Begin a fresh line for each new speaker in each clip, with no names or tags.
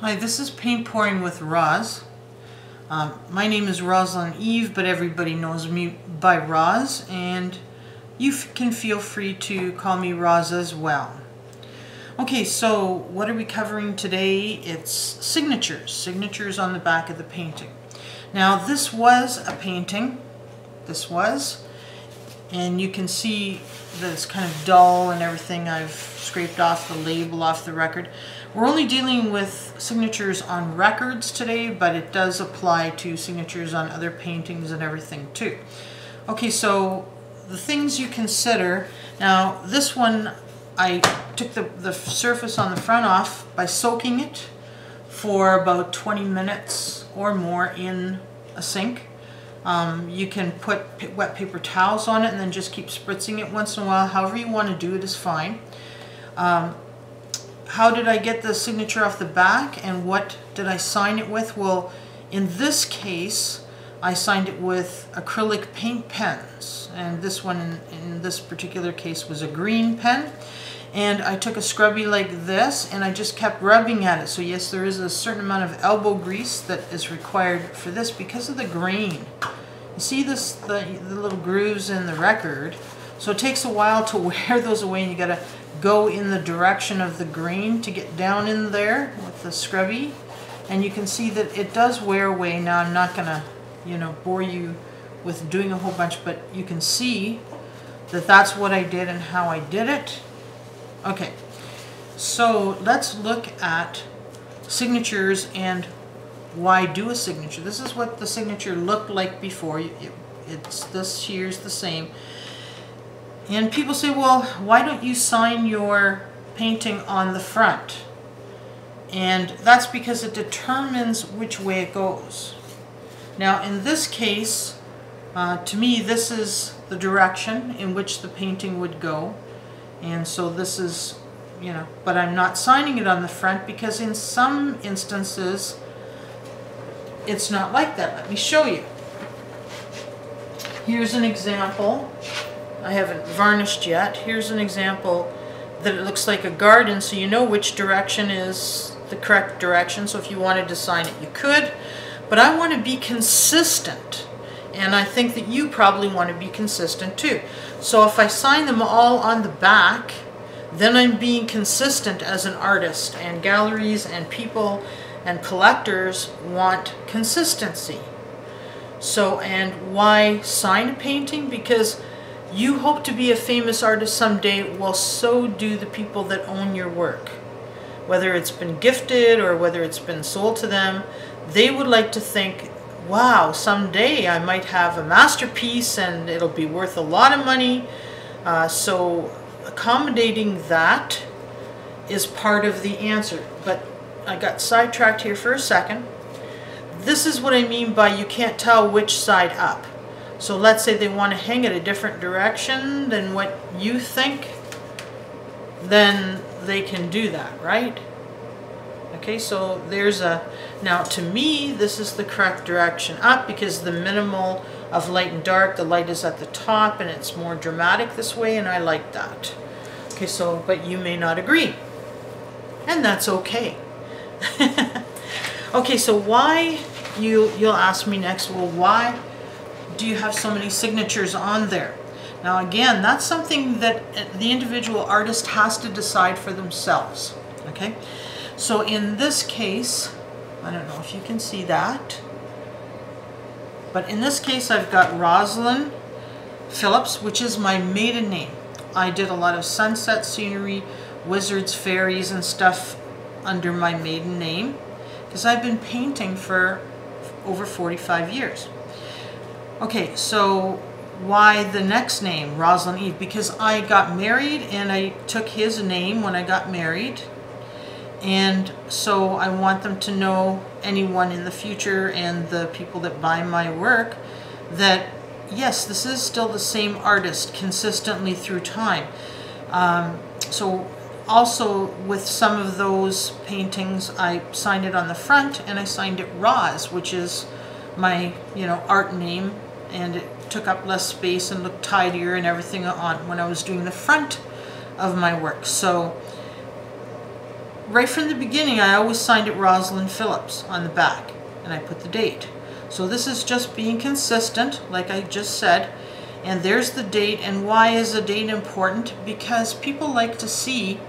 Hi, this is Paint Pouring with Roz. My name is Rosalind Eve, but everybody knows me by Roz, and you can feel free to call me Roz as well. Okay, so what are we covering today? It's signatures on the back of the painting. Now this was a painting, and you can see that it's kind of dull and everything. I've scraped off the label off the record. We're only dealing with signatures on records today, but it does apply to signatures on other paintings and everything too. Okay, so the things you consider. Now this one, I took the surface on the front off by soaking it for about 20 minutes or more in a sink. You can put wet paper towels on it and then just keep spritzing it once in a while. However you want to do it is fine. How did I get the signature off the back, and what did I sign it with? Well, in this case, I signed it with acrylic paint pens, and this one in this particular case was a green pen. And I took a scrubby like this and I just kept rubbing at it. So yes, there is a certain amount of elbow grease that is required for this because of the grain. You see this, the little grooves in the record. So it takes a while to wear those away, and you gotta go in the direction of the grain to get down in there with the scrubby. And you can see that it does wear away. Now I'm not gonna, bore you with doing a whole bunch, but you can see that that's what I did and how I did it. Okay, so let's look at signatures and why do a signature. This is what the signature looked like before. It's this here's the same. And people say, well, why don't you sign your painting on the front? And that's because it determines which way it goes. Now in this case, to me, this is the direction in which the painting would go. And so this is, but I'm not signing it on the front because in some instances it's not like that. Let me show you. Here's an example. I haven't varnished yet. Here's an example that it looks like a garden, so you know which direction is the correct direction. So if you wanted to sign it, you could. But I want to be consistent. And I think that you probably want to be consistent too. So if I sign them all on the back, then I'm being consistent as an artist, and galleries and people and collectors want consistency. So, and why sign a painting? Because you hope to be a famous artist someday, well, so do the people that own your work. Whether it's been gifted or whether it's been sold to them, they would like to think, wow, someday I might have a masterpiece and it'll be worth a lot of money. So accommodating that is part of the answer. But I got sidetracked here for a second. This is what I mean by you can't tell which side up. So let's say they want to hang it a different direction than what you think, then they can do that, right? Okay, so there's now to me, this is the correct direction up because the minimal of light and dark, the light is at the top and it's more dramatic this way, and I like that. Okay, so, but you may not agree, and that's okay. Okay, so why, you'll ask me next, well, why do you have so many signatures on there? Now again, that's something that the individual artist has to decide for themselves, okay? So in this case, I don't know if you can see that, but in this case I've got Rosalind Phillips, which is my maiden name. I did a lot of sunset scenery, wizards, fairies, and stuff under my maiden name because I've been painting for over 45 years. Okay, so why the next name, Rosalind Eve? Because I got married and I took his name when I got married. And so I want them to know, anyone in the future and the people that buy my work, that yes, this is still the same artist consistently through time. So also with some of those paintings, I signed it on the front and I signed it Roz, which is my art name, and it took up less space and looked tidier and everything on when I was doing the front of my work. So right from the beginning, I always signed it Rosalind Phillips on the back, and I put the date. So this is just being consistent, like I just said. And there's the date. And why is a date important? Because people like to see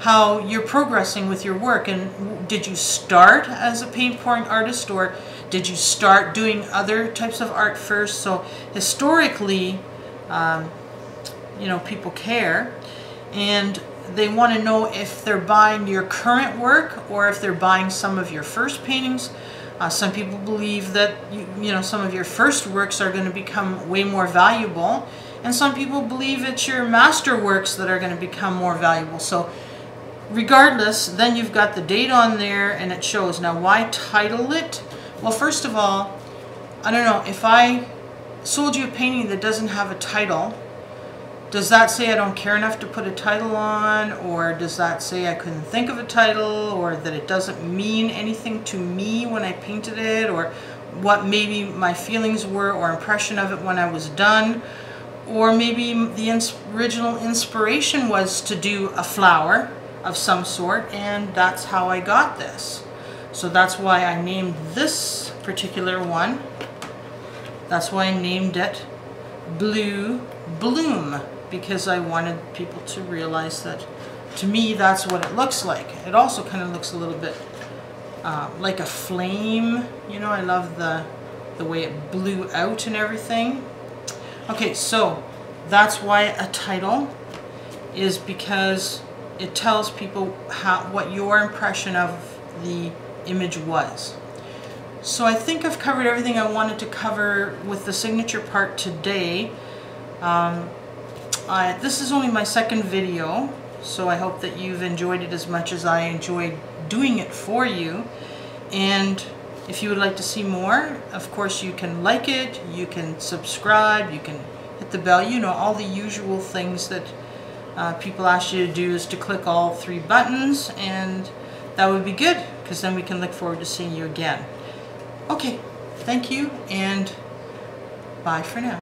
how you're progressing with your work. And did you start as a paint pouring artist, or did you start doing other types of art first? So historically, you know, people care, and they want to know if they're buying your current work or if they're buying some of your first paintings. Some people believe that you know, some of your first works are going to become way more valuable, and some people believe it's your master works that are going to become more valuable. So regardless, then you've got the date on there and it shows. Now, why title it? Well, first of all, I don't know, if I sold you a painting that doesn't have a title, does that say I don't care enough to put a title on? Or does that say I couldn't think of a title? Or that it doesn't mean anything to me when I painted it? Or what maybe my feelings were or impression of it when I was done? Or maybe the original inspiration was to do a flower of some sort, and that's how I got this. So that's why I named this particular one. That's why I named it Blue Bloom, because I wanted people to realize that, to me, that's what it looks like. It also kind of looks a little bit like a flame. You know, I love the way it blew out and everything. Okay, so that's why a title is, because it tells people what your impression of the image was. So I think I've covered everything I wanted to cover with the signature part today. This is only my second video, so I hope that you've enjoyed it as much as I enjoyed doing it for you. And if you would like to see more, of course you can like it, you can subscribe, you can hit the bell, you know, all the usual things that people ask you to do is to click all 3 buttons, and that would be good, because then we can look forward to seeing you again. Okay, thank you, and bye for now.